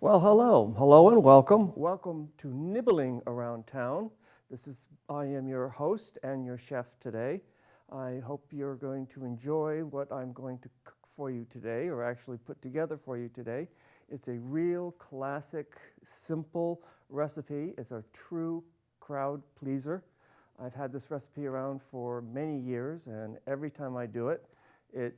Well, hello and welcome. Welcome to Nibbling Around Town. I am your host and your chef today. I hope you're going to enjoy what I'm going to cook for you today, or actually put together for you today. It's a real classic, simple recipe. It's a true crowd pleaser. I've had this recipe around for many years, and every time I do it,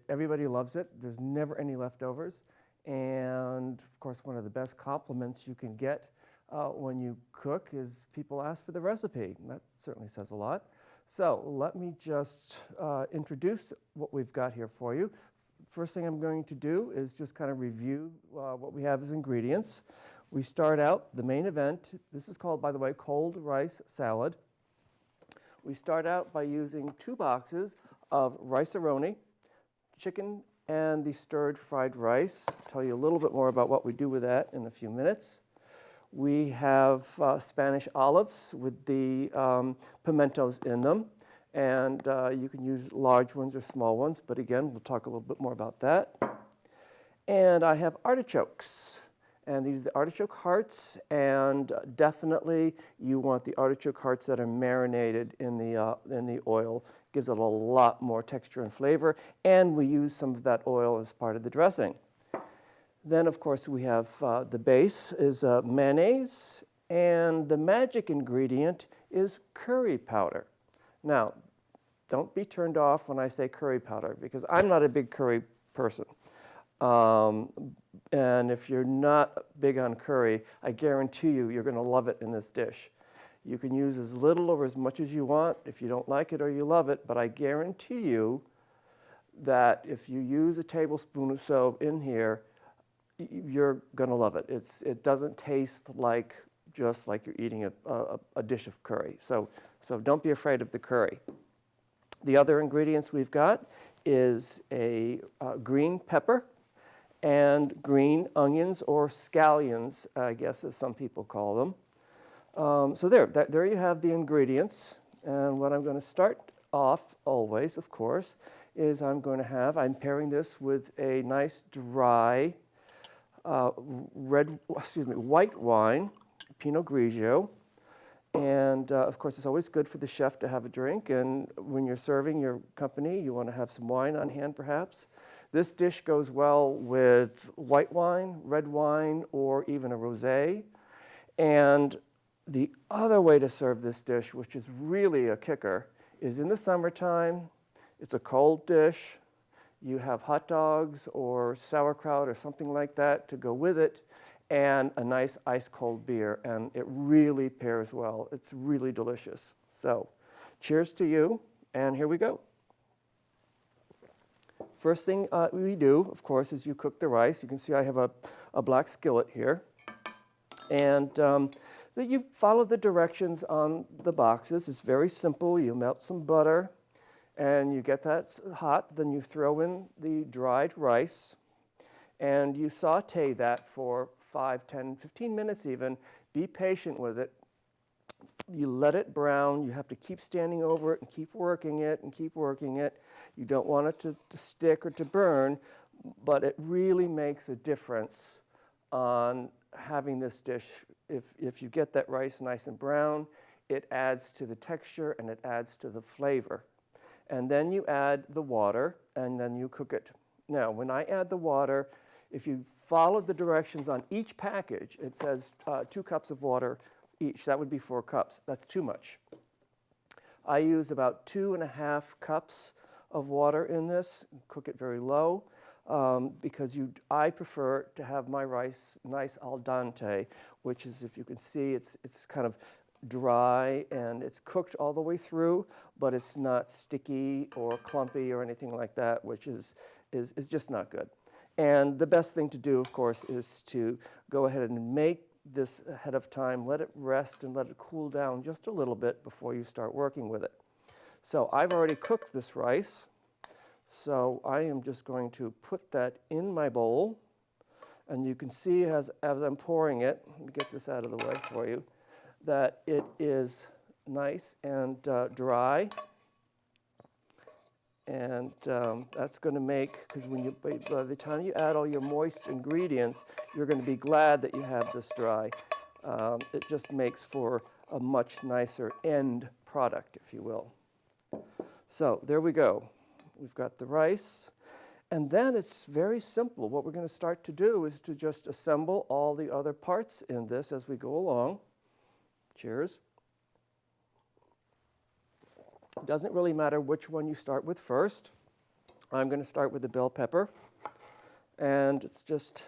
everybody loves it. There's never any leftovers. And of course, one of the best compliments you can get when you cook is people ask for the recipe. And that certainly says a lot. So let me just introduce what we've got here for you. First thing I'm going to do is just kind of review what we have as ingredients. We start out the main event. This is called, by the way, cold rice salad. We start out by using 2 boxes of rice-a-roni, chicken, and the stirred fried rice. I'll tell you a little bit more about what we do with that in a few minutes. We have Spanish olives with the pimentos in them, and you can use large ones or small ones, but again, we'll talk a little bit more about that. And I have artichokes, and these are the artichoke hearts, and definitely you want the artichoke hearts that are marinated in the oil. Gives it a lot more texture and flavor, and we use some of that oil as part of the dressing. Then, of course, we have the base is mayonnaise, and the magic ingredient is curry powder. Now, don't be turned off when I say curry powder, because I'm not a big curry person. And if you're not big on curry, I guarantee you're going to love it in this dish. You can use as little or as much as you want if you don't like it or you love it, but I guarantee you that if you use a tablespoon or so in here, you're going to love it. It doesn't taste just like you're eating a dish of curry. So don't be afraid of the curry. The other ingredients we've got is a green pepper and green onions, or scallions, I guess as some people call them. So there you have the ingredients. And what I'm going to start off always, of course, is I'm pairing this with a nice dry white wine, Pinot Grigio. And of course, it's always good for the chef to have a drink. And when you're serving your company, you want to have some wine on hand, perhaps. This dish goes well with white wine, red wine, or even a rosé. And the other way to serve this dish, which is really a kicker, is in the summertime. It's a cold dish. You have hot dogs or sauerkraut or something like that to go with it, and a nice ice-cold beer, and it really pairs well. It's really delicious. So, cheers to you, and here we go. First thing we do, of course, is you cook the rice. You can see I have a black skillet here, and you follow the directions on the boxes. It's very simple. You melt some butter, and you get that hot. Then you throw in the dried rice, and you saute that for 5, 10, 15 minutes even. Be patient with it. You let it brown. You have to keep standing over it and keep working it and keep working it. You don't want it to stick or to burn, but it really makes a difference on having this dish. If you get that rice nice and brown, it adds to the texture and it adds to the flavor. And then you add the water, and then you cook it. Now, when I add the water, if you follow the directions on each package, it says 2 cups of water each. That would be 4 cups. That's too much. I use about 2.5 cups of water in this. Cook it very low. Because I prefer to have my rice nice al dente, which is, if you can see, it's kind of dry and it's cooked all the way through, but it's not sticky or clumpy or anything like that, which is just not good. And the best thing to do, of course, is to go ahead and make this ahead of time, let it rest and let it cool down just a little bit before you start working with it. So I've already cooked this rice. So I am just going to put that in my bowl, and you can see as I'm pouring it, let me get this out of the way for you, that it is nice and dry. And that's going to make, because by the time you add all your moist ingredients, you're going to be glad that you have this dry. It just makes for a much nicer end product, if you will. So there we go. We've got the rice. And then it's very simple. What we're going to start to do is to just assemble all the other parts in this as we go along. Cheers. It doesn't really matter which one you start with first. I'm going to start with the bell pepper. And it's just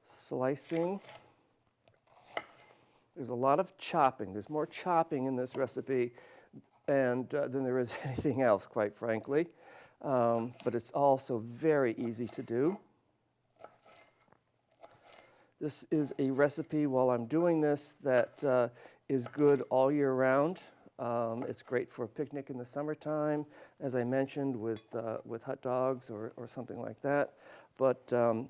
slicing. There's a lot of chopping. There's more chopping in this recipe than there is anything else, quite frankly. But it's also very easy to do. This is a recipe, while I'm doing this, that is good all year round. It's great for a picnic in the summertime, as I mentioned, with hot dogs or something like that. But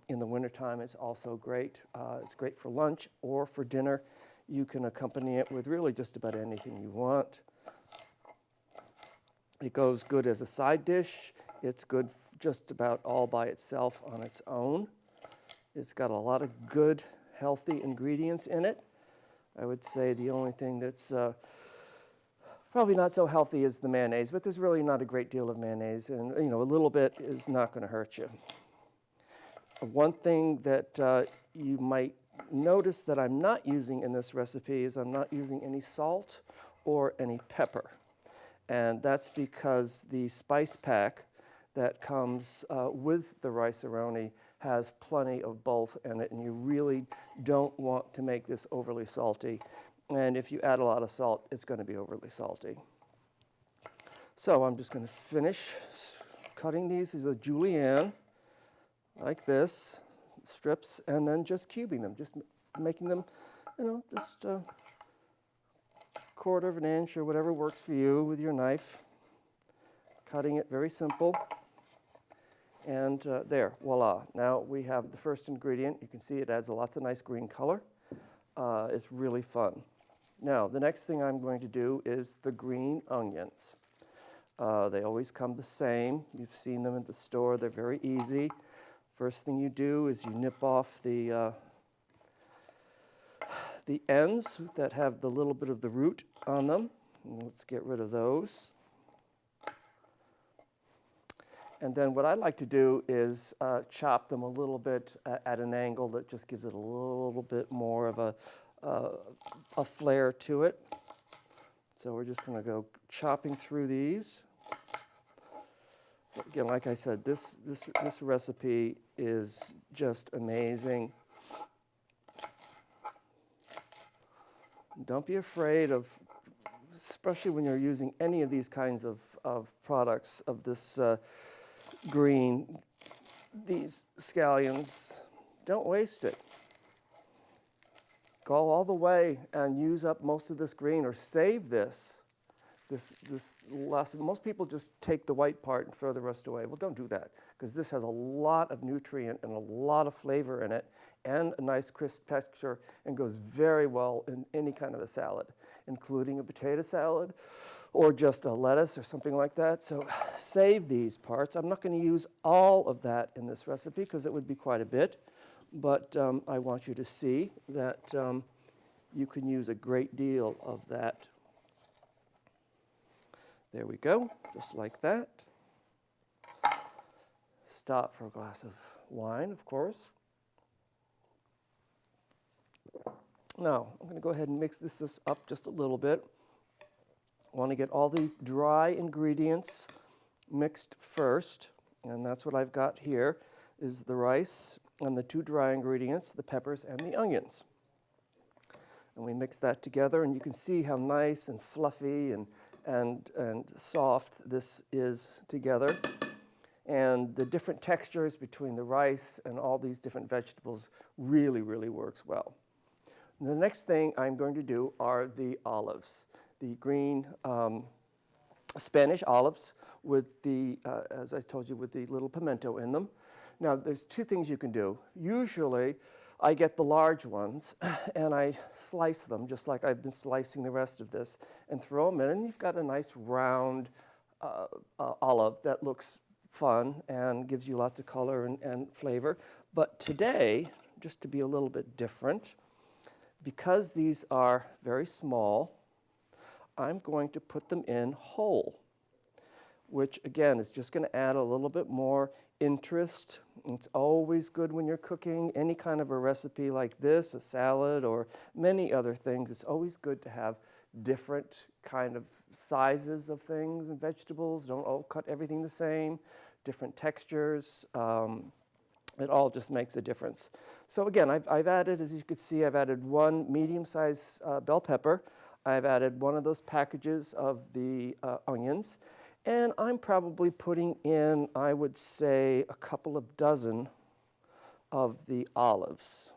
in the wintertime, it's also great. It's great for lunch or for dinner. You can accompany it with really just about anything you want. It goes good as a side dish. It's good just about all by itself on its own. It's got a lot of good, healthy ingredients in it. I would say the only thing that's probably not so healthy is the mayonnaise, but there's really not a great deal of mayonnaise, and a little bit is not going to hurt you. One thing that you might notice that I'm not using in this recipe is I'm not using any salt or any pepper. And that's because the spice pack that comes with the rice-a-roni has plenty of both in it, and you really don't want to make this overly salty. And if you add a lot of salt, it's going to be overly salty. So I'm just going to finish cutting these as a julienne, like this, strips, and then just cubing them, just making them, just a quarter of an inch or whatever works for you with your knife. Cutting it very simple. And there, voila. Now we have the first ingredient. You can see it adds lots of nice green color. It's really fun. Now, the next thing I'm going to do is the green onions. They always come the same. You've seen them at the store. They're very easy. First thing you do is you nip off the ends that have the little bit of the root on them. And let's get rid of those. And then what I like to do is chop them a little bit at an angle that just gives it a little bit more of a flair to it. So we're just going to go chopping through these. Again, like I said, this recipe is just amazing. Don't be afraid of, especially when you're using any of these kinds of products of this green, these scallions, don't waste it. Go all the way and use up most of this green, or save this last. Most people just take the white part and throw the rest away. Well, don't do that, because this has a lot of nutrient and a lot of flavor in it, and a nice crisp texture, and goes very well in any kind of a salad, including a potato salad or just a lettuce or something like that. So save these parts. I'm not going to use all of that in this recipe because it would be quite a bit, but I want you to see that you can use a great deal of that. There we go, just like that. Stop for a glass of wine, of course. Now, I'm going to go ahead and mix this up just a little bit. I want to get all the dry ingredients mixed first, and that's what I've got here, is the rice and the two dry ingredients, the peppers and the onions. And we mix that together, and you can see how nice and fluffy and soft this is together. And the different textures between the rice and all these different vegetables really, really works well. The next thing I'm going to do are the olives, the green Spanish olives with the, as I told you, with the little pimento in them. Now, there's two things you can do. Usually, I get the large ones and I slice them just like I've been slicing the rest of this and throw them in, and you've got a nice round olive that looks fun and gives you lots of color and flavor. But today, just to be a little bit different, because these are very small, I'm going to put them in whole, which again is just going to add a little bit more interest. It's always good when you're cooking any kind of a recipe like this, a salad or many other things. It's always good to have different kind of sizes of things and vegetables. Don't all cut everything the same, different textures. It all just makes a difference. So again, I've added, as you can see, I've added one medium-sized bell pepper. I've added one of those packages of the onions. And I'm probably putting in, I would say, a couple of dozen of the olives.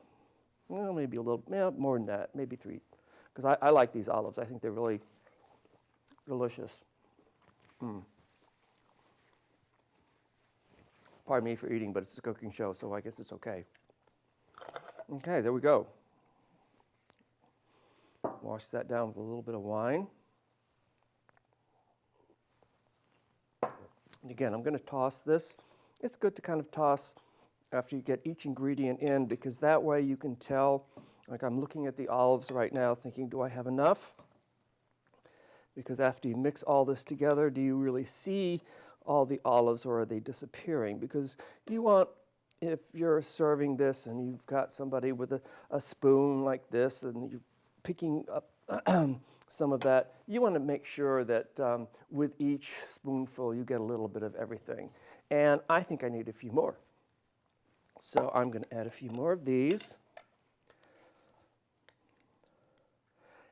Well, maybe a little, more than that, maybe 3. Because I like these olives. I think they're really delicious. Pardon me for eating, but it's a cooking show, so I guess it's okay. Okay, there we go. Wash that down with a little bit of wine. And again, I'm going to toss this. It's good to kind of toss after you get each ingredient in, because that way you can tell, like I'm looking at the olives right now thinking, do I have enough? Because after you mix all this together, do you really see all the olives, or are they disappearing? Because you want, if you're serving this and you've got somebody with a spoon like this and you're picking up some of that, you want to make sure that with each spoonful you get a little bit of everything. And I think I need a few more. So I'm going to add a few more of these.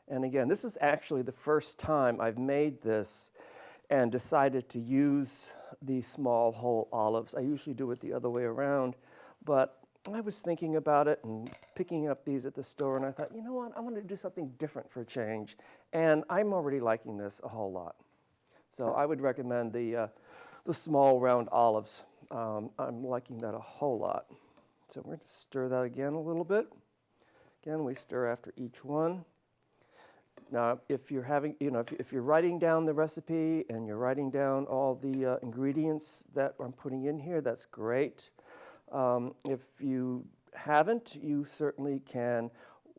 And again, this is actually the first time I've made this and decided to use these small whole olives. I usually do it the other way around, but I was thinking about it and picking up these at the store, and I thought, you know what, I want to do something different for a change, and I'm already liking this a whole lot. So I would recommend the small round olives. I'm liking that a whole lot. So we're going to stir that again a little bit. Again, we stir after each one. Now, if you're having, if you're writing down the recipe and you're writing down all the ingredients that I'm putting in here, that's great. If you haven't, you certainly can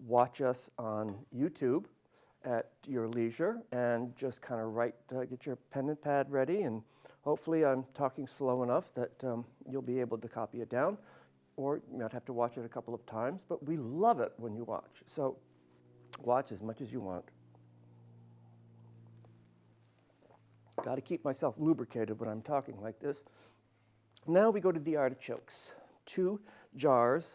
watch us on YouTube at your leisure and just kind of get your pen and pad ready, and hopefully I'm talking slow enough that you'll be able to copy it down, or you might have to watch it a couple of times, but we love it when you watch. So watch as much as you want. Got to keep myself lubricated when I'm talking like this. Now we go to the artichokes. 2 jars.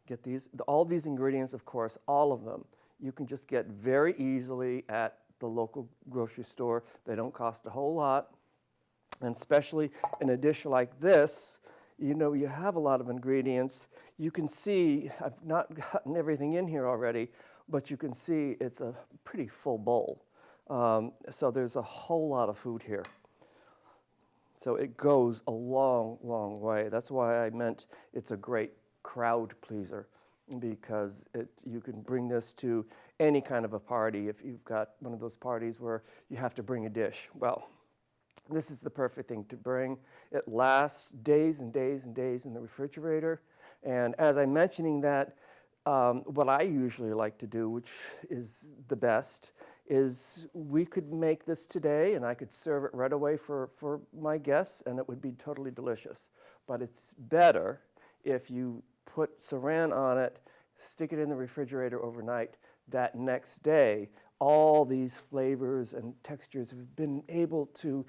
Get these, all these ingredients, of course, all of them, you can just get very easily at the local grocery store. They don't cost a whole lot. And especially in a dish like this, you have a lot of ingredients. You can see, I've not gotten everything in here already, but you can see it's a pretty full bowl. So there's a whole lot of food here. So it goes a long, long way. That's why I meant it's a great crowd pleaser, because you can bring this to any kind of a party. If you've got one of those parties where you have to bring a dish, well, this is the perfect thing to bring. It lasts days and days and days in the refrigerator. And as I'm mentioning that, what I usually like to do, which is the best, is we could make this today and I could serve it right away for my guests, and it would be totally delicious. But it's better if you put saran on it, stick it in the refrigerator overnight. That next day, all these flavors and textures have been able to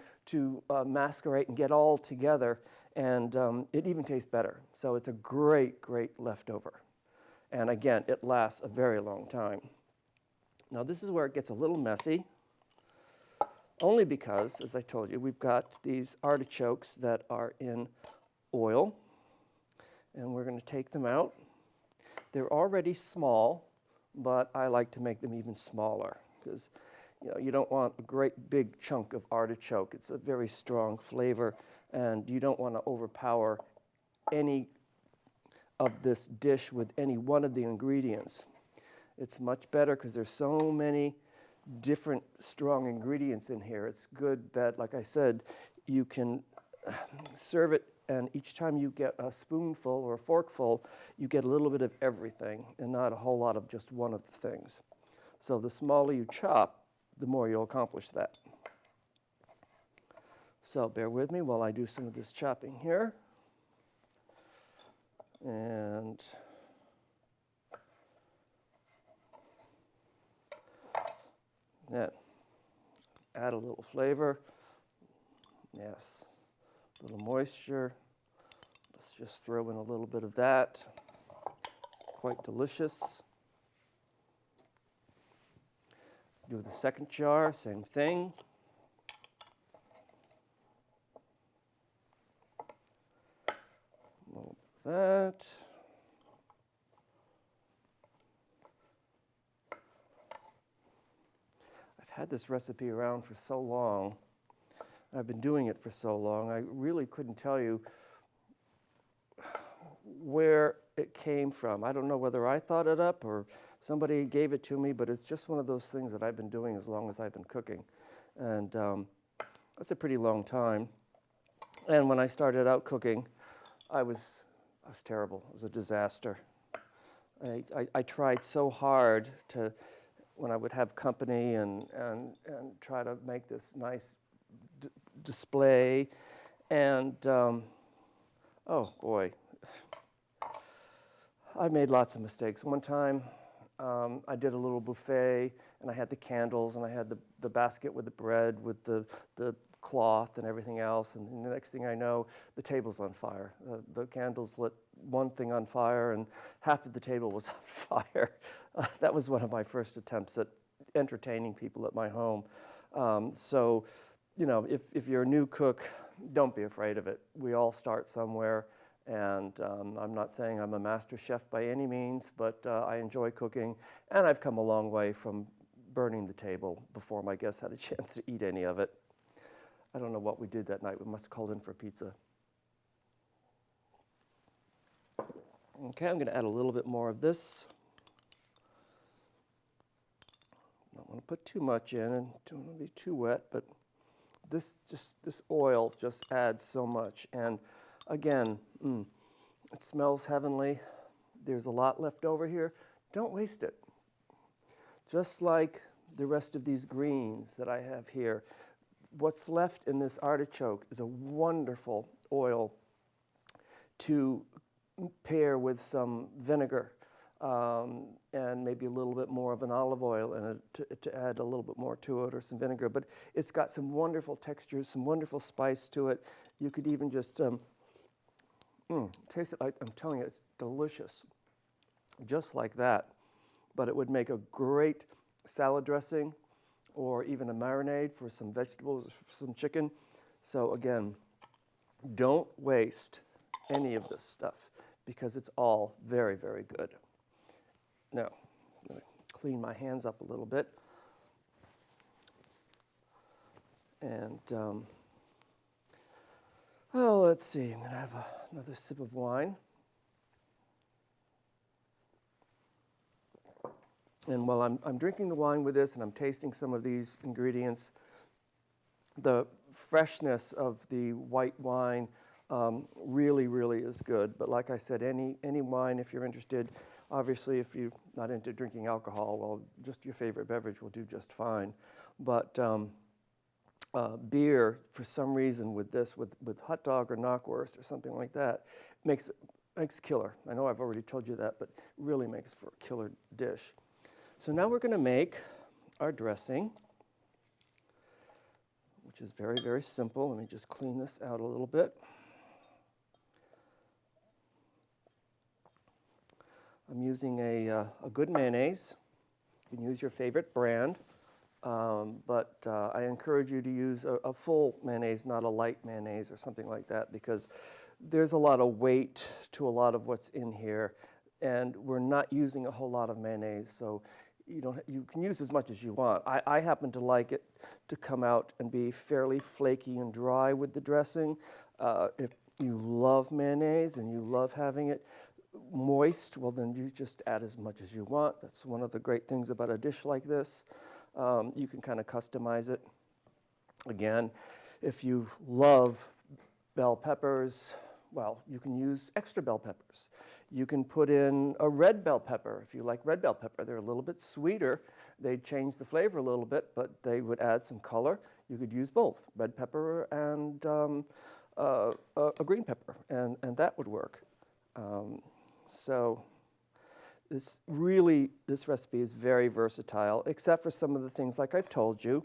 masquerade and get all together, and it even tastes better. So it's a great, great leftover. And again, it lasts a very long time. Now this is where it gets a little messy, only because, as I told you, we've got these artichokes that are in oil, and we're going to take them out. They're already small, but I like to make them even smaller, because you don't want a great big chunk of artichoke. It's a very strong flavor, and you don't want to overpower any of this dish with any one of the ingredients. It's much better because there's so many different strong ingredients in here. It's good that, like I said, you can serve it, and each time you get a spoonful or a forkful, you get a little bit of everything and not a whole lot of just one of the things. So the smaller you chop, the more you'll accomplish that. So bear with me while I do some of this chopping here. And that, add a little flavor. Yes, a little moisture. Let's just throw in a little bit of that. It's quite delicious. Do the second jar, same thing. A little bit of that. I've had this recipe around for so long. I've been doing it for so long, I really couldn't tell you where it came from. I don't know whether I thought it up or somebody gave it to me, but it's just one of those things that I've been doing as long as I've been cooking. And that's a pretty long time. And when I started out cooking, I was terrible. It was a disaster. I tried so hard to, when I would have company and try to make this nice display, and oh boy, I made lots of mistakes. One time I did a little buffet, and I had the candles, and I had the basket with the bread, with the cloth and everything else, and the next thing I know, the table's on fire. The candles lit one thing on fire, and half of the table was on fire. That was one of my first attempts at entertaining people at my home. So, you know, if you're a new cook, don't be afraid of it. We all start somewhere, and I'm not saying I'm a master chef by any means, but I enjoy cooking, and I've come a long way from burning the table before my guests had a chance to eat any of it. I don't know what we did that night. We must have called in for pizza. Okay, I'm going to add a little bit more of this. Don't want to put too much in, and don't want to be too wet, but this oil just adds so much. And again, it smells heavenly. There's a lot left over here. Don't waste it. Just like the rest of these greens that I have here, what's left in this artichoke is a wonderful oil to pair with some vinegar and maybe a little bit more of an olive oil in it to add a little bit more to it, or some vinegar. But it's got some wonderful textures, some wonderful spice to it. You could even just taste it. I'm telling you, it's delicious, just like that. But it would make a great salad dressing, or even a marinade for some vegetables, some chicken. So again, don't waste any of this stuff, because it's all very, very good. Now, I'm going to clean my hands up a little bit. And, oh, let's see, I'm going to have another sip of wine. And while I'm drinking the wine with this, and I'm tasting some of these ingredients, the freshness of the white wine really, really is good. But like I said, any wine, if you're interested, obviously if you're not into drinking alcohol, well, just your favorite beverage will do just fine. But beer, for some reason, with this, with hot dog or knockwurst or something like that, makes killer. I know I've already told you that, but really makes for a killer dish. So now we're going to make our dressing, which is very, very simple. Let me just clean this out a little bit. I'm using a good mayonnaise. You can use your favorite brand, but I encourage you to use a full mayonnaise, not a light mayonnaise or something like that, because there's a lot of weight to a lot of what's in here, and we're not using a whole lot of mayonnaise, so you can use as much as you want. I happen to like it to come out and be fairly flaky and dry with the dressing. If you love mayonnaise and you love having it moist, well then you just add as much as you want. That's one of the great things about a dish like this. You can kind of customize it. Again, if you love bell peppers, well, you can use extra bell peppers. You can put in a red bell pepper if you like red bell pepper. They're a little bit sweeter. They'd change the flavor a little bit, but they would add some color. You could use both, red pepper and a green pepper, and that would work. So this recipe is very versatile, except for some of the things like I've told you,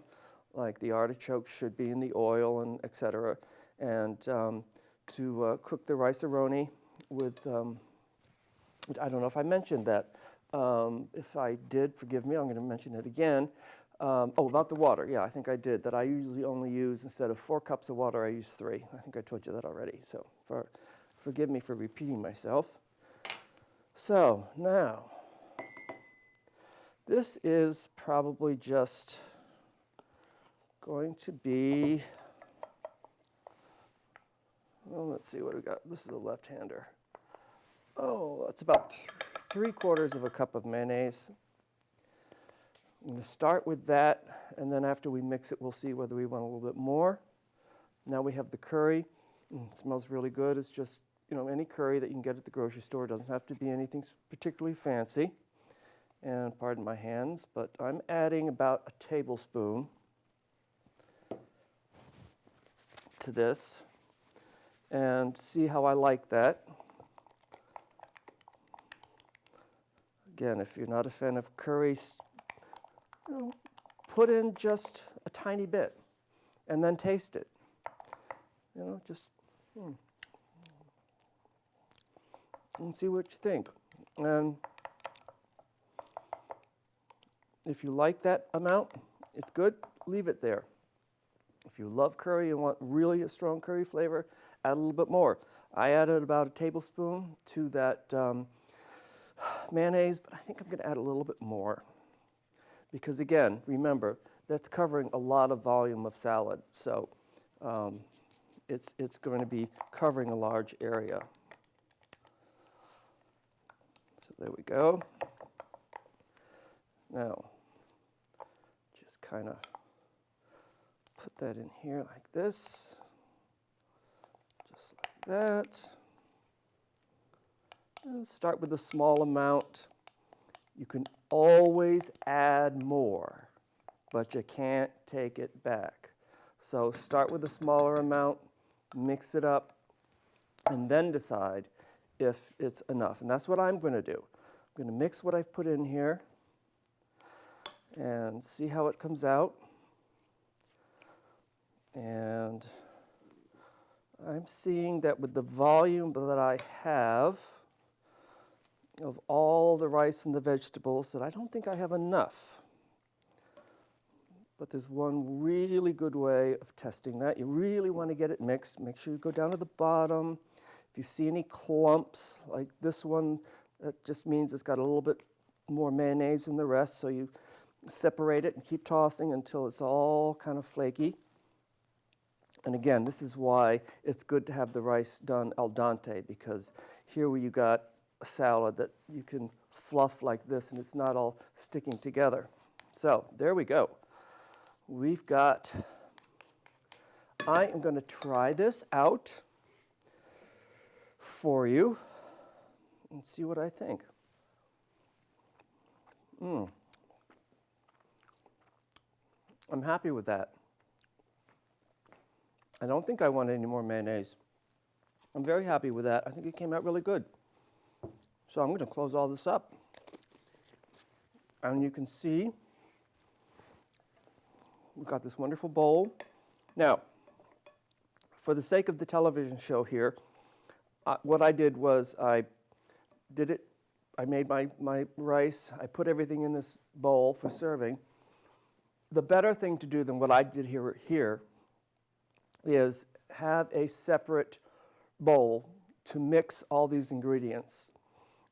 like the artichoke should be in the oil and et cetera. And to cook the rice-a-roni with, I don't know if I mentioned that. If I did, forgive me, I'm going to mention it again. About the water. Yeah, I think I did. That I usually only use, instead of 4 cups of water, I use 3. I think I told you that already. So forgive me for repeating myself. So now, this is probably just going to be, well, let's see what we got. This is a left-hander. Oh, that's about 3/4 of a cup of mayonnaise. I'm going to start with that, and then after we mix it, we'll see whether we want a little bit more. Now we have the curry. It smells really good. It's just, any curry that you can get at the grocery store. It doesn't have to be anything particularly fancy. And pardon my hands, but I'm adding about a tablespoon to this, and see how I like that. Again, if you're not a fan of curry, put in just a tiny bit and then taste it. Just and see what you think. And if you like that amount, it's good, leave it there. If you love curry and want really a strong curry flavor, add a little bit more. I added about a tablespoon to that mayonnaise, but I think I'm going to add a little bit more. Because again, remember, that's covering a lot of volume of salad. So it's going to be covering a large area. So there we go. Now, just kind of put that in here like this. Just like that. And start with a small amount. You can always add more, but you can't take it back. So start with a smaller amount, mix it up, and then decide if it's enough. And that's what I'm going to do. I'm going to mix what I've put in here and see how it comes out. And I'm seeing that with the volume that I have of all the rice and the vegetables, that I don't think I have enough. But there's one really good way of testing that. You really want to get it mixed. Make sure you go down to the bottom. If you see any clumps, like this one, that just means it's got a little bit more mayonnaise than the rest, so you separate it and keep tossing until it's all kind of flaky. And again, this is why it's good to have the rice done al dente, because here where you got a salad that you can fluff like this and it's not all sticking together. So there we go. We've got, I am going to try this out for you and see what I think. I'm happy with that. I don't think I want any more mayonnaise. I'm very happy with that. I think it came out really good. So I'm going to close all this up. And you can see we've got this wonderful bowl. Now, for the sake of the television show here, what I did was I made my rice, I put everything in this bowl for serving. The better thing to do than what I did here is have a separate bowl to mix all these ingredients.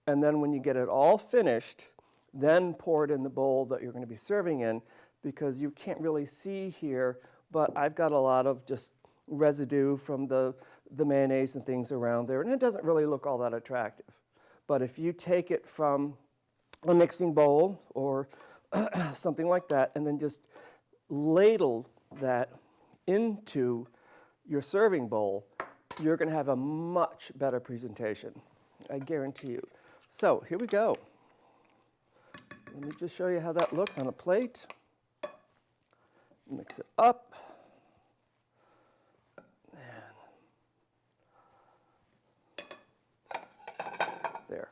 And then when you get it all finished, then pour it in the bowl that you're going to be serving in, because you can't really see here, but I've got a lot of just residue from the mayonnaise and things around there, and it doesn't really look all that attractive. But if you take it from a mixing bowl or something like that, and then just ladle that into your serving bowl, you're going to have a much better presentation. I guarantee you. So here we go. Let me just show you how that looks on a plate. Mix it up. There.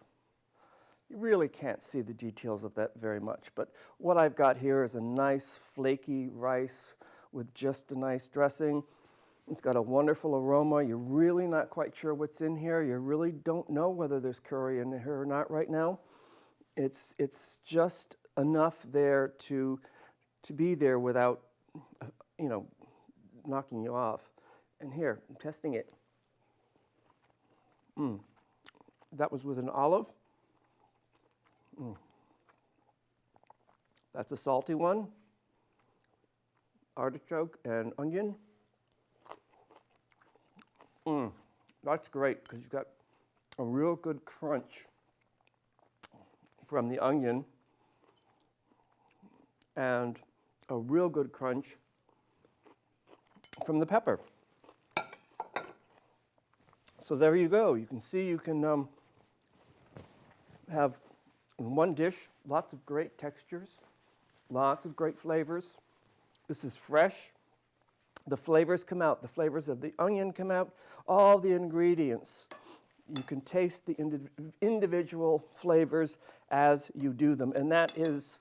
You really can't see the details of that very much, but what I've got here is a nice flaky rice with just a nice dressing. It's got a wonderful aroma. You're really not quite sure what's in here. You really don't know whether there's curry in here or not right now. It's just enough there to be there without, knocking you off. And here, I'm testing it. That was with an olive. That's a salty one. Artichoke and onion. That's great because you've got a real good crunch from the onion and a real good crunch from the pepper. So there you go. You can see you can have in one dish lots of great textures, lots of great flavors. This is fresh. The flavors come out. The flavors of the onion come out. All the ingredients. You can taste the individual flavors as you do them. And that is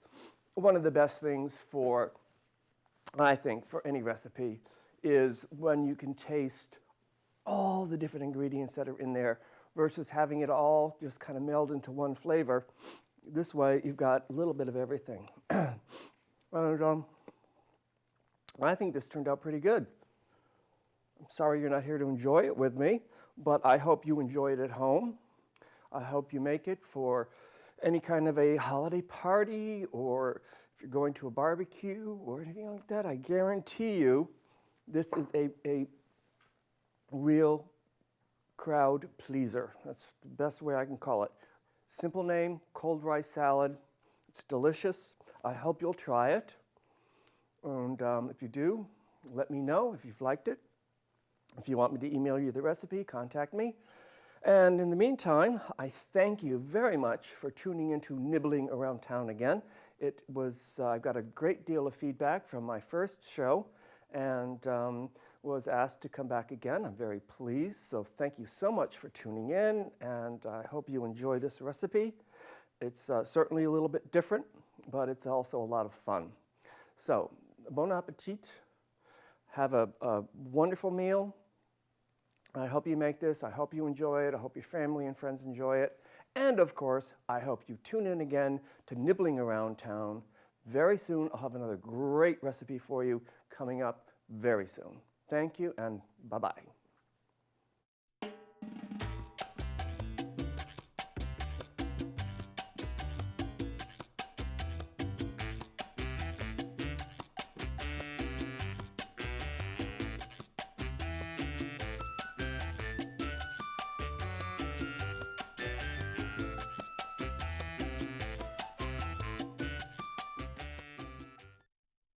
one of the best things for, I think, for any recipe, is when you can taste all the different ingredients that are in there versus having it all just kind of meld into one flavor. This way, you've got a little bit of everything. And I think this turned out pretty good. I'm sorry you're not here to enjoy it with me, but I hope you enjoy it at home. I hope you make it for any kind of a holiday party, or if you're going to a barbecue or anything like that. I guarantee you this is a real crowd pleaser. That's the best way I can call it. Simple name, cold rice salad. It's delicious. I hope you'll try it. And if you do, let me know if you've liked it. If you want me to email you the recipe, contact me. And in the meantime, I thank you very much for tuning into Nibbling Around Town again. It was, I got a great deal of feedback from my first show and was asked to come back again. I'm very pleased. So thank you so much for tuning in, and I hope you enjoy this recipe. It's certainly a little bit different, but it's also a lot of fun. So, bon appetit. Have a wonderful meal. I hope you make this. I hope you enjoy it. I hope your family and friends enjoy it. And of course, I hope you tune in again to Nibbling Around Town. Very soon, I'll have another great recipe for you coming up very soon. Thank you, and bye-bye.